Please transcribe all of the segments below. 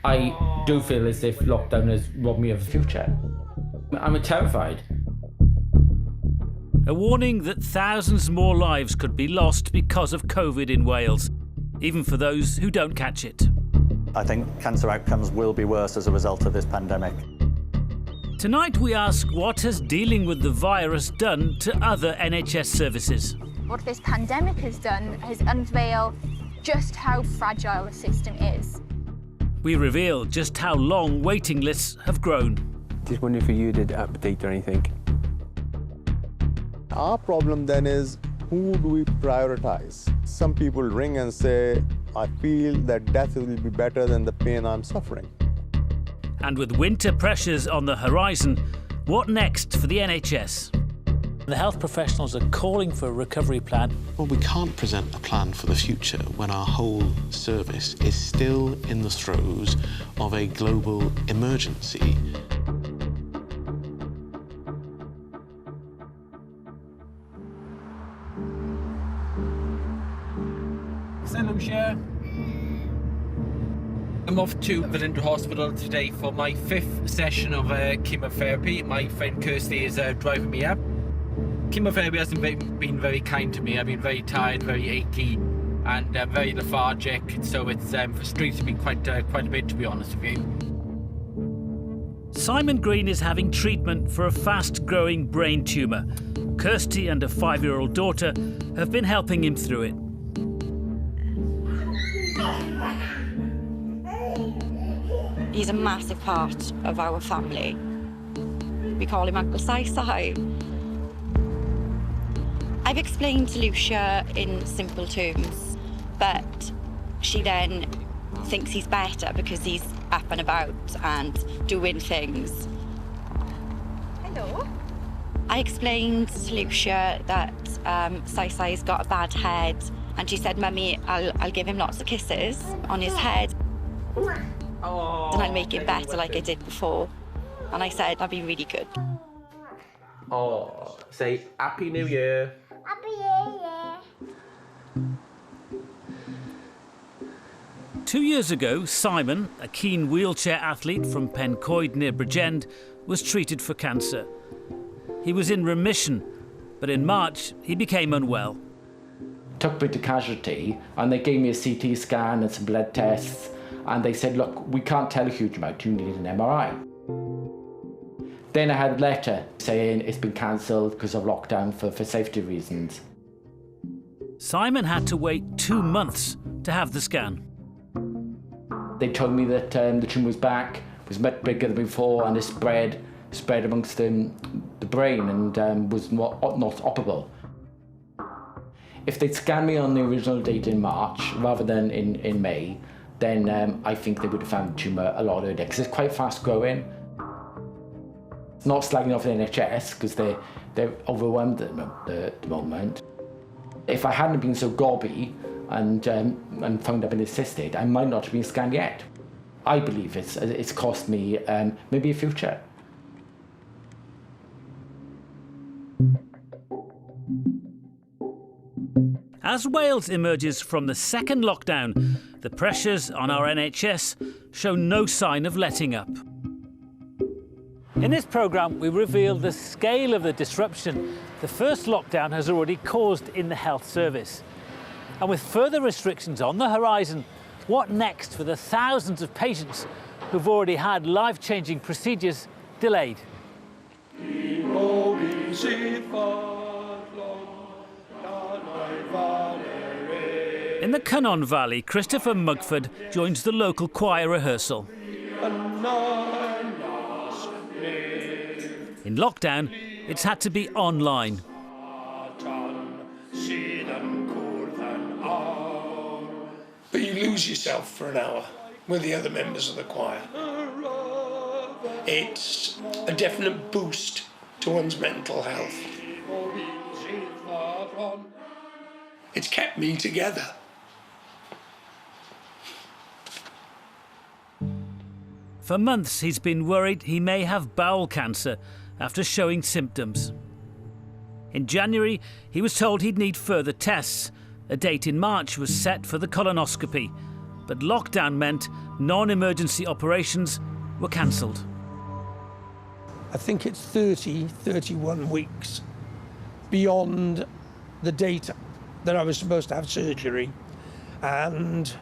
I do feel as if lockdown has robbed me of the future. I'm terrified. A warning that thousands more lives could be lost because of COVID in Wales, even for those who don't catch it. I think cancer outcomes will be worse as a result of this pandemic. Tonight we ask, what has dealing with the virus done to other NHS services? What this pandemic has done has unveiled just how fragile the system is. We reveal just how long waiting lists have grown. Just wondering if you did update or anything. Our problem then is, who do we prioritize? Some people ring and say, I feel that death will be better than the pain I'm suffering. And with winter pressures on the horizon, what next for the NHS? The health professionals are calling for a recovery plan. Well, we can't present a plan for the future when our whole service is still in the throes of a global emergency. I'm off to Villindra Hospital today for my 5th session of chemotherapy. My friend Kirsty is driving me up. Chemotherapy hasn't been very kind to me. I've been very tired, very achy, and very lethargic. So it's frustrated me quite a bit, to be honest with you. Simon Green is having treatment for a fast-growing brain tumour. Kirsty and a 5-year-old daughter have been helping him through it. He's a massive part of our family. We call him Uncle 𝗖𝗂. I've explained to Lucia in simple terms, but she then thinks he's better because he's up and about and doing things. Hello. I explained to Lucia that 𝗖𝗂's got a bad head, and she said, Mummy, I'll give him lots of kisses on his head. Oh, and I'll make it better like I did before. And I said, that'd be really good. Oh, say Happy New Year. Happy New Year. 2 years ago, Simon, a keen wheelchair athlete from 𝗃𝗀𝗏 near Bridgend, was treated for cancer. He was in remission, but in March he became unwell. Took me to casualty and they gave me a CT scan and some blood tests, and they said, look, we can't tell a huge amount, you need an MRI. Then I had a letter saying it's been cancelled because of lockdown for safety reasons. Simon had to wait 2 months to have the scan. They told me that the tumour was back, was much bigger than before, and it spread amongst the brain and was not operable. If they'd scanned me on the original date in March rather than in May, then I think they would have found the tumour a lot earlier, because it's quite fast growing. It's not slagging off the NHS, because they're overwhelmed at the moment. If I hadn't been so gobby and found I've been cystic, I might not have been scanned yet. I believe it's cost me maybe a future. As Wales emerges from the second lockdown, the pressures on our NHS show no sign of letting up. In this programme, we reveal the scale of the disruption the first lockdown has already caused in the health service. And with further restrictions on the horizon, what next for the thousands of patients who've already had life-changing procedures delayed? In the Cynon Valley, 𝗃𝗶𝗰𝗲 joins the local choir rehearsal. In lockdown, it's had to be online. But you lose yourself for an hour with the other members of the choir. It's a definite boost to one's mental health. It's kept me together. For months, he's been worried he may have bowel cancer after showing symptoms. In January, he was told he'd need further tests. A date in March was set for the colonoscopy. but lockdown meant non-emergency operations were cancelled. I think it's 31 weeks beyond the date that I was supposed to have surgery. And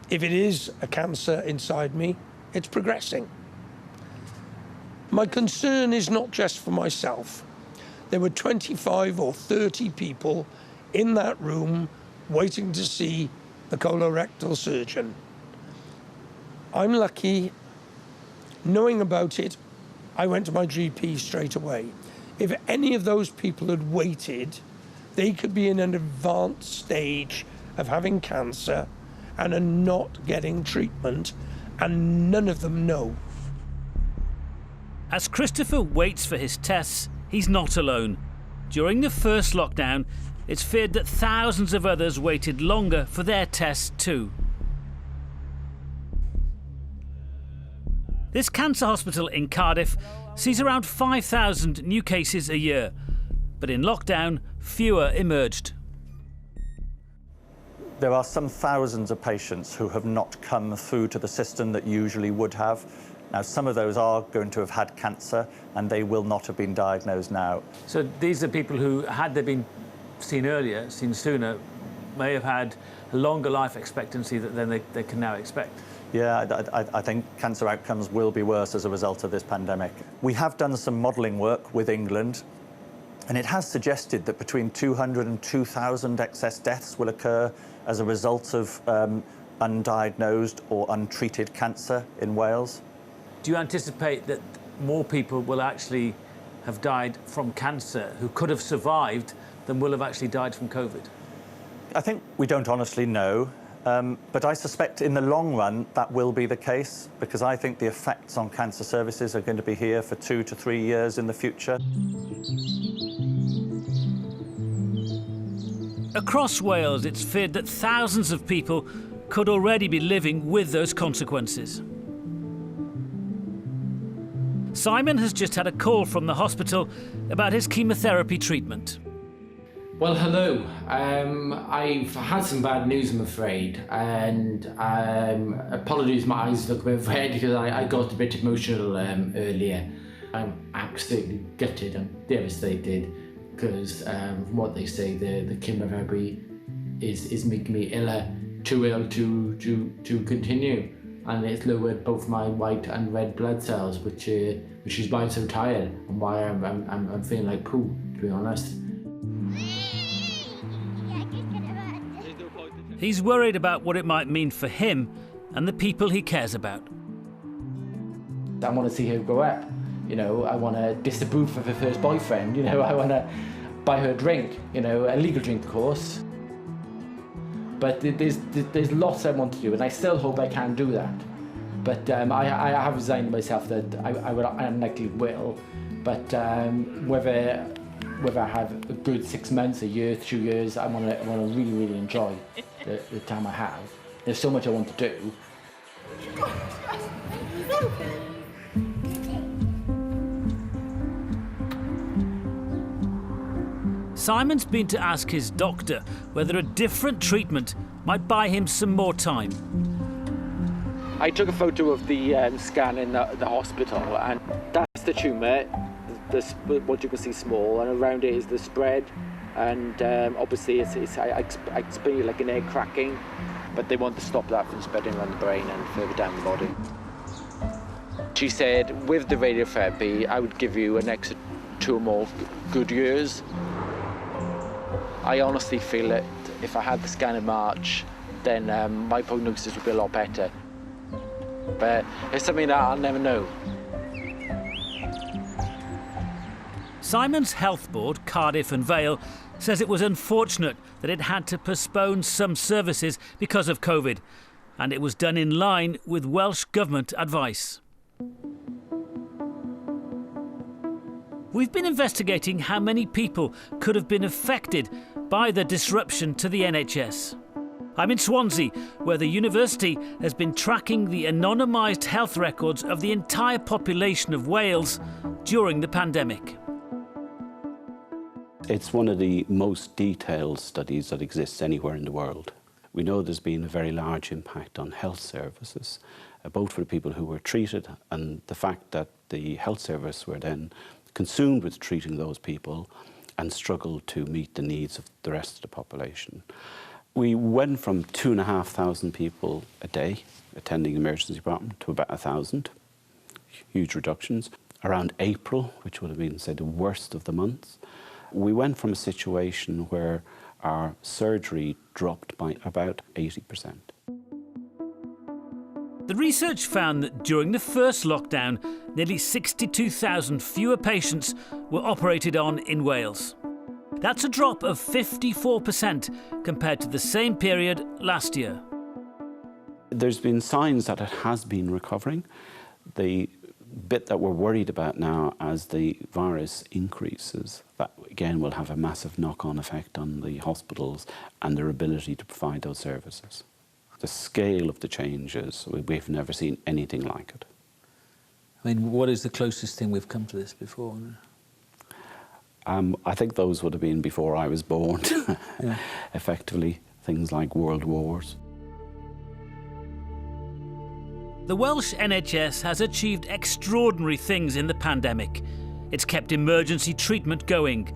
if it is a cancer inside me, it's progressing. My concern is not just for myself. There were 25 or 30 people in that room waiting to see the colorectal surgeon. I'm lucky. Knowing about it, I went to my GP straight away. If any of those people had waited, they could be in an advanced stage of having cancer and are not getting treatment, and none of them know. As Christopher waits for his tests, he's not alone. During the first lockdown, it's feared that thousands of others waited longer for their tests too. This cancer hospital in Cardiff sees around 5,000 new cases a year, but in lockdown, fewer emerged. There are some thousands of patients who have not come through to the system that usually would have. Now, some of those are going to have had cancer, and they will not have been diagnosed now. So these are people who, had they been seen earlier, seen sooner, may have had a longer life expectancy than they can now expect. Yeah, I think cancer outcomes will be worse as a result of this pandemic. We have done some modelling work with England, and it has suggested that between 200 and 2,000 excess deaths will occur as a result of undiagnosed or untreated cancer in Wales. Do you anticipate that more people will actually have died from cancer who could have survived than will have actually died from COVID? I think we don't honestly know. But I suspect in the long run that will be the case, because I think the effects on cancer services are going to be here for 2 to 3 years in the future. Across Wales, it's feared that thousands of people could already be living with those consequences. Simon has just had a call from the hospital about his chemotherapy treatment. Well, hello. I've had some bad news, I'm afraid, and apologies, my eyes look a bit red because I got a bit emotional earlier. I'm absolutely gutted and devastated because from what they say, the chemotherapy is making me too ill to continue, and it's lowered both my white and red blood cells, which is why I'm so tired and why I'm feeling like poo, to be honest. He's worried about what it might mean for him and the people he cares about. I want to see her grow up. You know, I want to disapprove of her first boyfriend. You know, I want to buy her a drink. You know, a legal drink, of course. But there's lots I want to do, and I still hope I can do that. But I have resigned myself that I unlikely will. But whether I have a good 6 months, a year, 2 years, I want to really, really enjoy the time I have. There's so much I want to do. Simon's been to ask his doctor whether a different treatment might buy him some more time. I took a photo of the scan in the hospital, and that's the tumour. What you can see small, and around it is the spread, and obviously I explain it like an egg cracking, but they want to stop that from spreading around the brain and further down the body. She said with the radiotherapy I would give you an extra 2 more good years. I honestly feel that if I had the scan in March, then my prognosis would be a lot better, but it's something that I'll never know. Simon's health board, Cardiff and Vale, says it was unfortunate that it had to postpone some services because of COVID, and it was done in line with Welsh Government advice. We've been investigating how many people could have been affected by the disruption to the NHS. I'm in Swansea, where the university has been tracking the anonymised health records of the entire population of Wales during the pandemic. It's one of the most detailed studies that exists anywhere in the world. We know there's been a very large impact on health services, both for the people who were treated and the fact that the health service were then consumed with treating those people and struggled to meet the needs of the rest of the population. We went from 2,500 people a day attending the emergency department to about 1,000. Huge reductions. Around April, which would have been, say, the worst of the months, we went from a situation where our surgery dropped by about 80%. The research found that during the first lockdown, nearly 62,000 fewer patients were operated on in Wales. That's a drop of 54% compared to the same period last year. There's been signs that it has been recovering. The bit that we're worried about now as the virus increases, that again will have a massive knock-on effect on the hospitals and their ability to provide those services. The scale of the changes, we've never seen anything like it. I mean, what is the closest thing we've come to this before? I think those would have been before I was born. Yeah. Effectively, things like world wars. The Welsh NHS has achieved extraordinary things in the pandemic. It's kept emergency treatment going.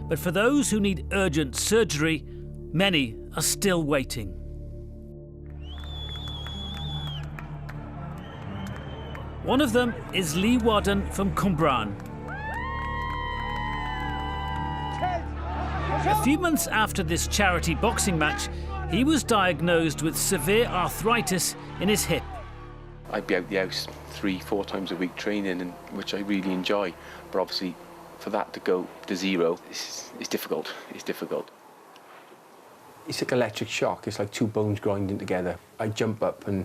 But for those who need urgent surgery, many are still waiting. One of them is 𝗲𝗏 from Cwmbran. A few months after this charity boxing match, he was diagnosed with severe arthritis in his hip. I'd be out the house 3-4 times a week training, which I really enjoy. But obviously, for that to go to zero is difficult. It's difficult. It's like electric shock. It's like two bones grinding together. I jump up, and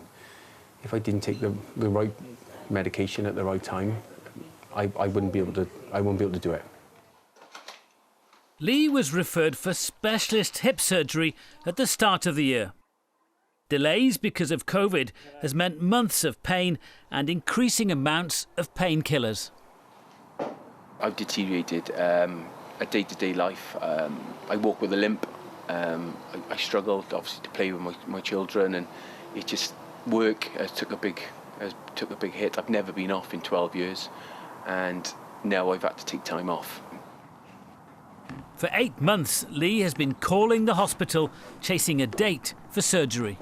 if I didn't take the right medication at the right time, I wouldn't be able to do it. Lee was referred for specialist hip surgery at the start of the year. Delays because of COVID has meant months of pain and increasing amounts of painkillers. I've deteriorated a day-to-day life. I walk with a limp. I struggled, obviously, to play with my children, and it just work took a big hit. I've never been off in 12 years, and now I've had to take time off. For 8 months, Lee has been calling the hospital, chasing a date for surgery.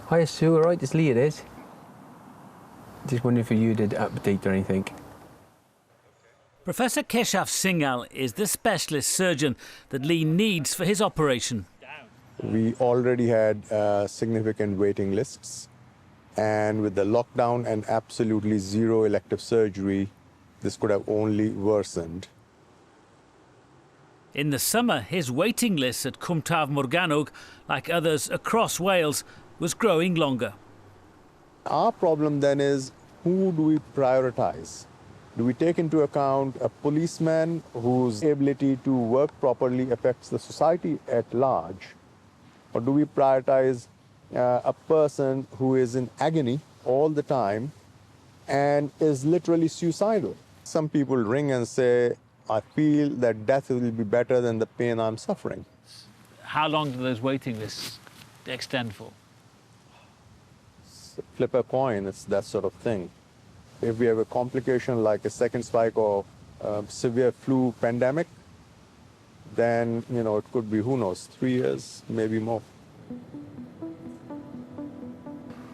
Hi, Sue, all right? It's Lee, it is. Just wondering if you did update or anything. Professor 𝘃𝗶𝗯𝗲 is the specialist surgeon that Lee needs for his operation. We already had significant waiting lists, and with the lockdown and absolutely zero elective surgery, this could have only worsened. In the summer, his waiting list at 𝗊𝗶𝗯𝗏, like others across Wales, was growing longer. Our problem then is, who do we prioritize? Do we take into account a policeman whose ability to work properly affects the society at large? Or do we prioritize a person who is in agony all the time and is literally suicidal? Some people ring and say, I feel that death will be better than the pain I'm suffering. How long do those waiting lists extend for? Flip a coin, it's that sort of thing. If we have a complication like a second spike of severe flu pandemic, then, it could be, who knows, 3 years, maybe more.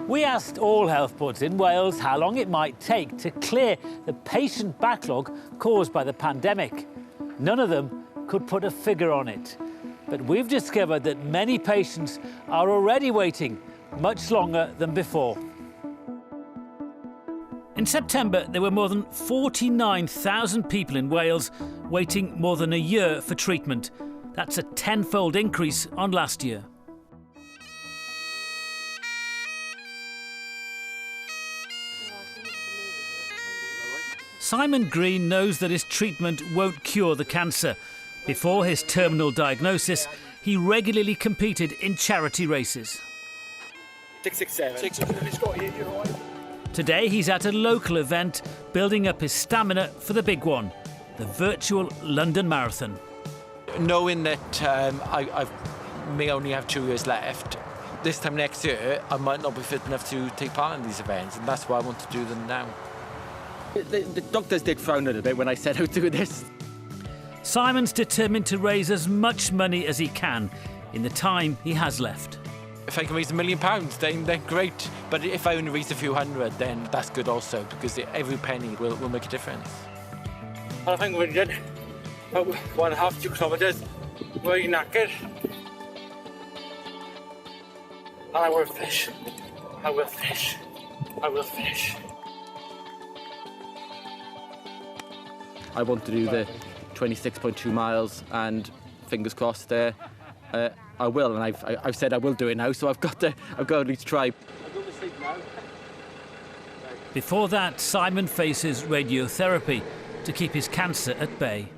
We asked all health boards in Wales how long it might take to clear the patient backlog caused by the pandemic. None of them could put a figure on it. But we've discovered that many patients are already waiting much longer than before. In September, there were more than 49,000 people in Wales waiting more than a year for treatment. That's a 10-fold increase on last year. Simon Green knows that his treatment won't cure the cancer. Before his terminal diagnosis, he regularly competed in charity races. 667. Today he's at a local event, building up his stamina for the big one, the virtual London Marathon. Knowing that I've may only have 2 years left. This time next year, I might not be fit enough to take part in these events, and that's why I want to do them now. The doctors did frown a little bit when I said I would do this. Simon's determined to raise as much money as he can in the time he has left. If I can raise £1 million, then great. But if I only raise a few hundred, then that's good also, because every penny will make a difference. I think we did about 1.5 2 kilometres, very knackered. And I will finish. I will finish. I will finish. I want to do the 26.2 miles, and fingers crossed there, I will, and I've said I will do it now, so I've got to at least try. I'm going to sleep now. Before that, Simon faces radiotherapy to keep his cancer at bay.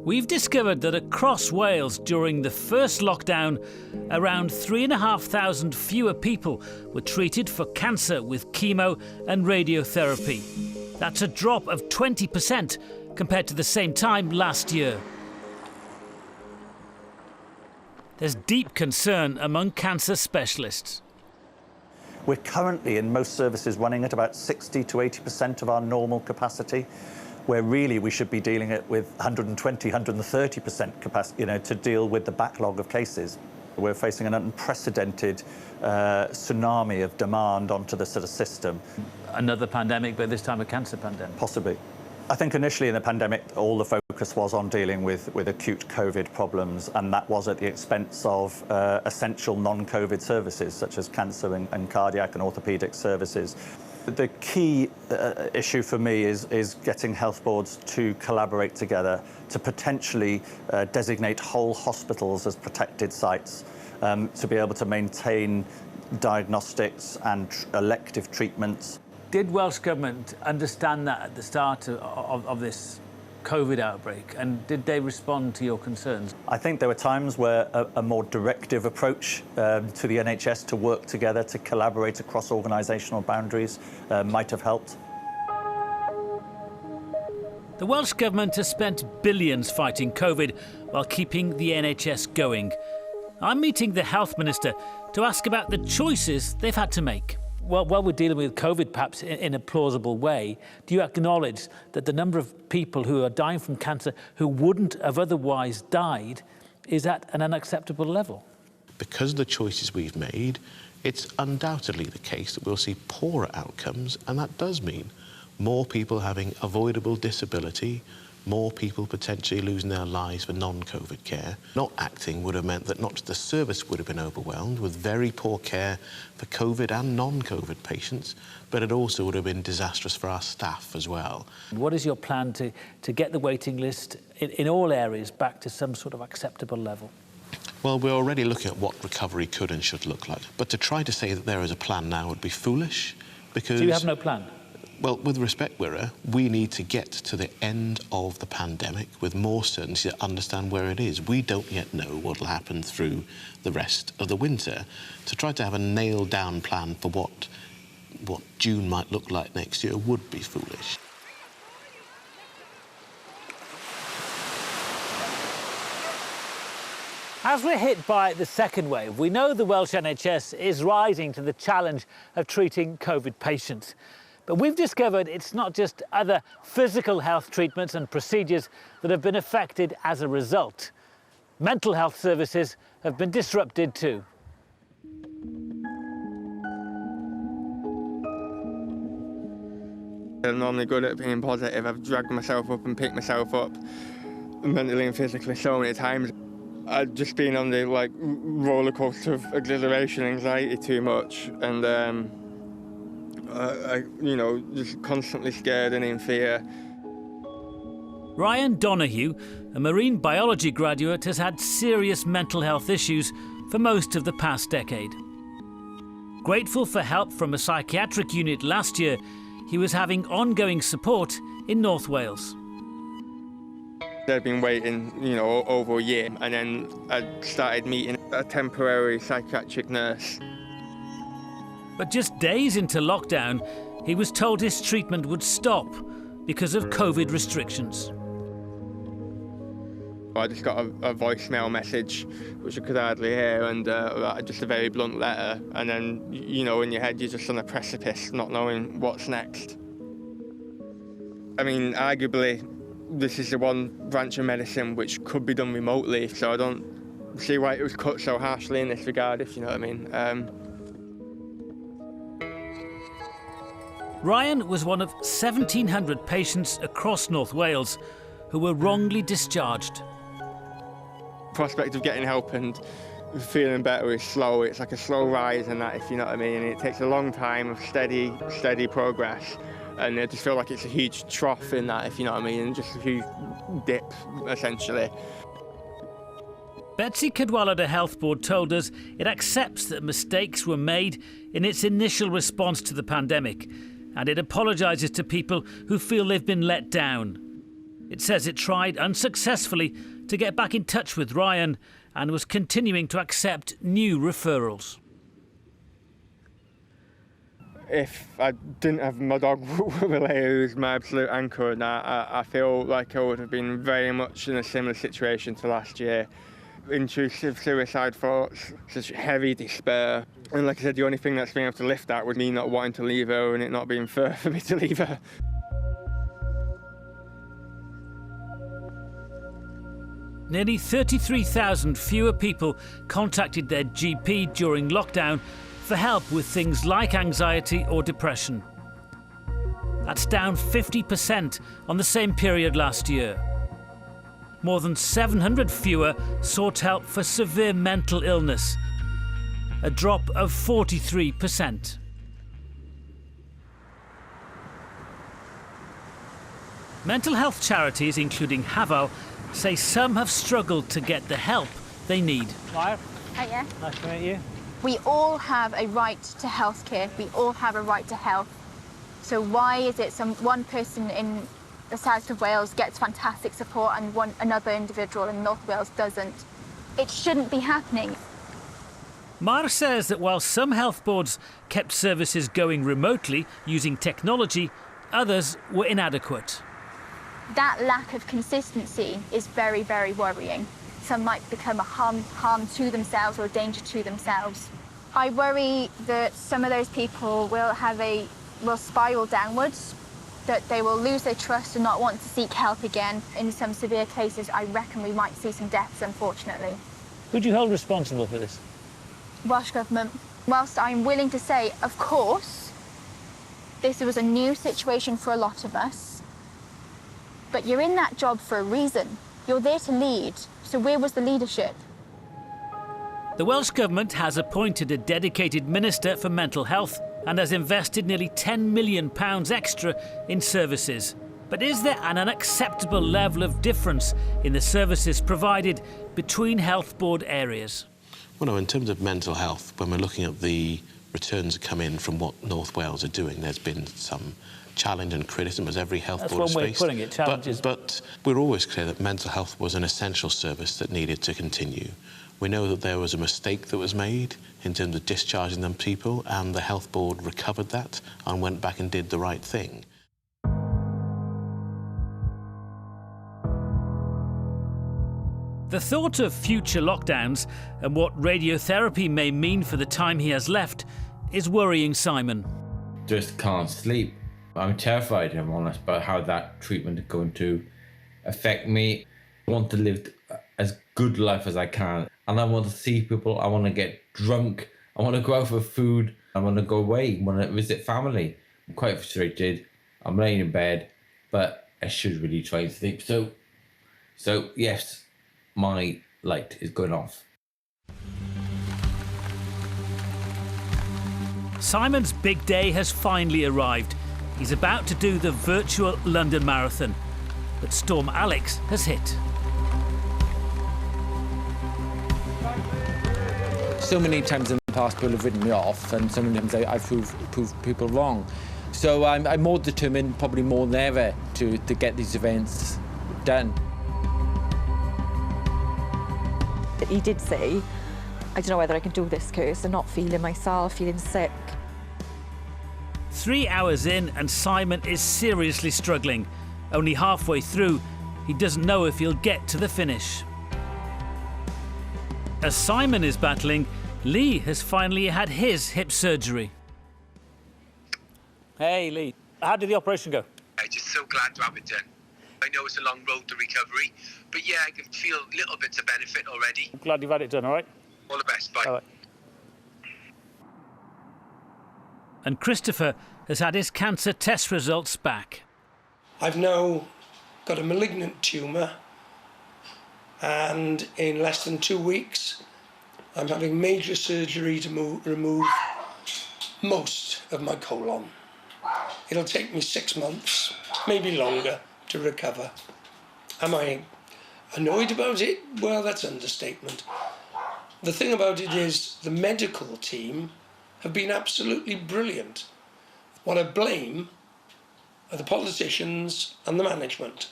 We've discovered that across Wales during the first lockdown, around 3,500 fewer people were treated for cancer with chemo and radiotherapy. That's a drop of 20% compared to the same time last year. There's deep concern among cancer specialists. We're currently in most services running at about 60 to 80% of our normal capacity, where really we should be dealing it with 120, 130% capacity, to deal with the backlog of cases. We're facing an unprecedented tsunami of demand onto the sort of system. Another pandemic, but this time a cancer pandemic. Possibly. I think initially in the pandemic, all the focus was on dealing with acute COVID problems, and that was at the expense of essential non-COVID services, such as cancer and cardiac and orthopaedic services. The key issue for me is getting health boards to collaborate together to potentially designate whole hospitals as protected sites, to be able to maintain diagnostics and elective treatments. Did Welsh Government understand that at the start of this COVID outbreak, and did they respond to your concerns? I think there were times where a more directive approach to the NHS to work together, to collaborate across organisational boundaries might have helped. The Welsh Government has spent billions fighting COVID while keeping the NHS going. I'm meeting the Health Minister to ask about the choices they've had to make. Well, while we're dealing with COVID perhaps in a plausible way, do you acknowledge that the number of people who are dying from cancer who wouldn't have otherwise died is at an unacceptable level? Because of the choices we've made, it's undoubtedly the case that we'll see poorer outcomes, and that does mean more people having avoidable disability, more people potentially losing their lives for non-COVID care. Not acting would have meant that not just the service would have been overwhelmed with very poor care for COVID and non-COVID patients, but it also would have been disastrous for our staff as well. What is your plan to get the waiting list in all areas back to some sort of acceptable level? Well, we're already looking at what recovery could and should look like, but to try to say that there is a plan now would be foolish, because... So you have no plan? Well, with respect, Ŵyr, we need to get to the end of the pandemic with more certainty to understand where it is. We don't yet know what will happen through the rest of the winter. To try to have a nailed-down plan for what June might look like next year would be foolish. As we're hit by the second wave, we know the Welsh NHS is rising to the challenge of treating COVID patients. But we've discovered it's not just other physical health treatments and procedures that have been affected as a result. Mental health services have been disrupted too. I'm normally good at being positive. I've dragged myself up and picked myself up mentally and physically so many times. I've just been on the roller coaster of exhilaration, anxiety too much, and just constantly scared and in fear. Ryan Donoghue, a marine biology graduate, has had serious mental health issues for most of the past decade. Grateful for help from a psychiatric unit last year, he was having ongoing support in North Wales. I'd been waiting, over a year, and then I started meeting a temporary psychiatric nurse. But just days into lockdown, he was told his treatment would stop because of COVID restrictions. I just got a voicemail message, which I could hardly hear, and just a very blunt letter. And then, you know, in your head, you're just on a precipice, not knowing what's next. I mean, arguably, this is the one branch of medicine which could be done remotely, so I don't see why it was cut so harshly in this regard, if you know what I mean. Ryan was one of 1,700 patients across North Wales who were wrongly discharged. Prospect of getting help and feeling better is slow. It's like a slow rise and that, if you know what I mean. And it takes a long time of steady progress. And I just feel like it's a huge trough in that, if you know what I mean, and just a huge dip, essentially. 𝗵𝗂𝗃𝗲𝗏 Health Board told us it accepts that mistakes were made in its initial response to the pandemic, and it apologises to people who feel they've been let down. It says it tried unsuccessfully to get back in touch with Ryan and was continuing to accept new referrals. If I didn't have my dog Willie, who's my absolute anchor, and I feel like I would have been very much in a similar situation to last year. Intrusive suicide thoughts, such heavy despair. And like I said, the only thing that's been able to lift that was me not wanting to leave her and it not being fair for me to leave her. Nearly 33,000 fewer people contacted their GP during lockdown for help with things like anxiety or depression. That's down 50% on the same period last year. More than 700 fewer sought help for severe mental illness, a drop of 43%. Mental health charities, including 𝗵𝗲𝗶𝗏, say some have struggled to get the help they need. Maya, Hiya. nice to meet you. We all have a right to healthcare. We all have a right to health. So why is it one person in the south of Wales gets fantastic support and another individual in North Wales doesn't? It shouldn't be happening. Mara says that while some health boards kept services going remotely using technology, others were inadequate. That lack of consistency is very, very worrying. Some might become a harm to themselves or a danger to themselves. I worry that some of those people will spiral downwards, that they will lose their trust and not want to seek help again. In some severe cases, I reckon we might see some deaths, unfortunately. Who do you hold responsible for this? Welsh Government. Whilst I'm willing to say, of course, this was a new situation for a lot of us, but you're in that job for a reason. You're there to lead, so where was the leadership? The Welsh Government has appointed a dedicated minister for mental health and has invested nearly £10 million extra in services. But is there an unacceptable level of difference in the services provided between health board areas? Well, no, in terms of mental health, when we're looking at the returns that come in from what North Wales are doing, there's been some challenge and criticism, as every health board has faced. That's one way of putting it, challenges. But we're always clear that mental health was an essential service that needed to continue. We know that there was a mistake that was made in terms of discharging them people, and the health board recovered that and went back and did the right thing. The thought of future lockdowns and what radiotherapy may mean for the time he has left is worrying Simon. Just can't sleep. I'm terrified, if I'm honest, about how that treatment is going to affect me. I want to live as good life as I can, and I want to see people. I want to get drunk. I want to go out for food. I want to go away. I want to visit family. I'm quite frustrated. I'm laying in bed, but I should really try and sleep. So yes, my light is going off. Simon's big day has finally arrived. He's about to do the virtual London Marathon, but Storm Alex has hit. So many times in the past people have written me off, and so many times I've proved people wrong. So I'm more determined, probably more than ever, to get these events done. He did say, I don't know whether I can do this, Kirst. I'm not feeling myself, feeling sick. 3 hours in and Simon is seriously struggling. Only halfway through, he doesn't know if he'll get to the finish. As Simon is battling, Lee has finally had his hip surgery. Hey, Lee. How did the operation go? I'm just so glad to have it done. I know it's a long road to recovery, but yeah, I can feel little bits of benefit already. I'm glad you've had it done, all right? All the best, bye. Bye. And Christopher has had his cancer test results back. I've now got a malignant tumour, and in less than 2 weeks, I'm having major surgery to remove most of my colon. It'll take me 6 months, maybe longer, to recover. Am I annoyed about it? Well, that's an understatement. The thing about it is the medical team have been absolutely brilliant. What I blame are the politicians and the management.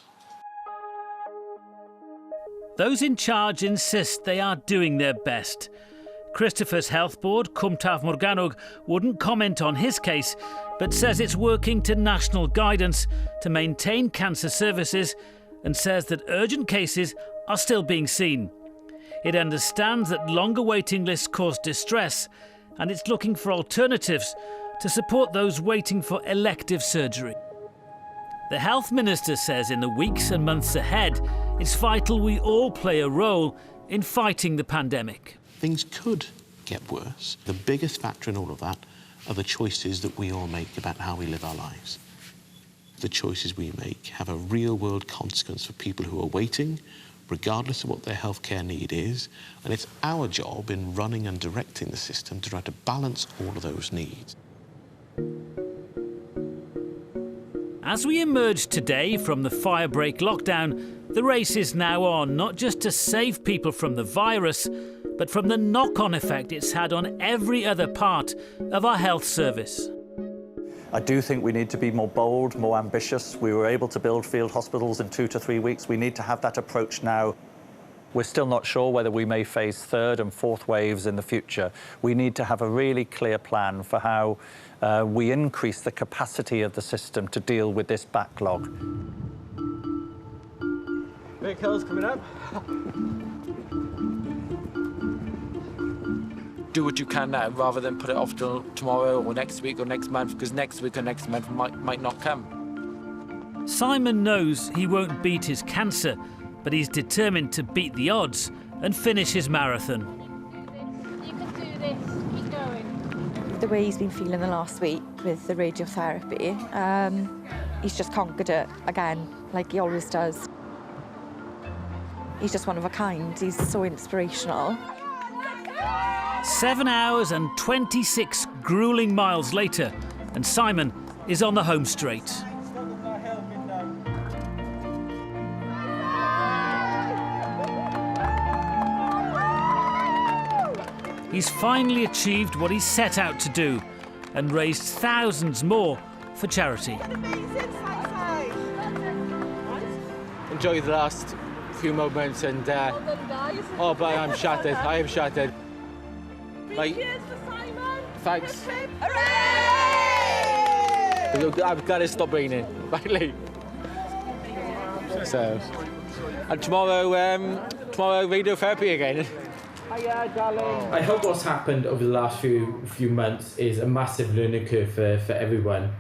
Those in charge insist they are doing their best. Christopher's health board, 𝗂𝗶𝗯𝗲, wouldn't comment on his case, but says it's working to national guidance to maintain cancer services and says that urgent cases are still being seen. It understands that longer waiting lists cause distress, and it's looking for alternatives to support those waiting for elective surgery. The health minister says in the weeks and months ahead, it's vital we all play a role in fighting the pandemic. Things could get worse. The biggest factor in all of that are the choices that we all make about how we live our lives. The choices we make have a real-world consequence for people who are waiting, regardless of what their healthcare need is, and it's our job in running and directing the system to try to balance all of those needs. As we emerge today from the firebreak lockdown, the race is now on, not just to save people from the virus, but from the knock-on effect it's had on every other part of our health service. I do think we need to be more bold, more ambitious. We were able to build field hospitals in 2 to 3 weeks. We need to have that approach now. We're still not sure whether we may face third and fourth waves in the future. We need to have a really clear plan for how we increase the capacity of the system to deal with this backlog. Vehicles coming up. Do what you can now rather than put it off till tomorrow or next week or next month, because next week or next month might not come. Simon knows he won't beat his cancer, but he's determined to beat the odds and finish his marathon. You can do this, keep going. The way he's been feeling the last week with the radiotherapy, he's just conquered it again, like he always does. He's just one of a kind. He's so inspirational. 7 hours and 26 gruelling miles later, and Simon is on the home straight. He's finally achieved what he set out to do and raised thousands more for charity. Enjoy the last few moments and oh, but I'm shattered. I am shattered. Like, cheers for Simon. Thanks. Hooray! I've got to stop raining, finally. So, and tomorrow radiotherapy again. Hiya, darling. I hope what's happened over the last few months is a massive learning curve for everyone.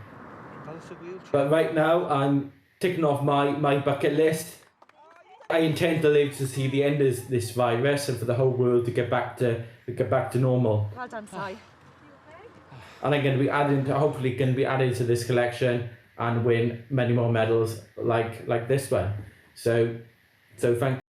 But right now, I'm ticking off my bucket list. I intend to live to see the end of this virus and for the whole world to get back to normal. Well done, Si. And I'm going to be hopefully going to be added to this collection and win many more medals like this one. So thank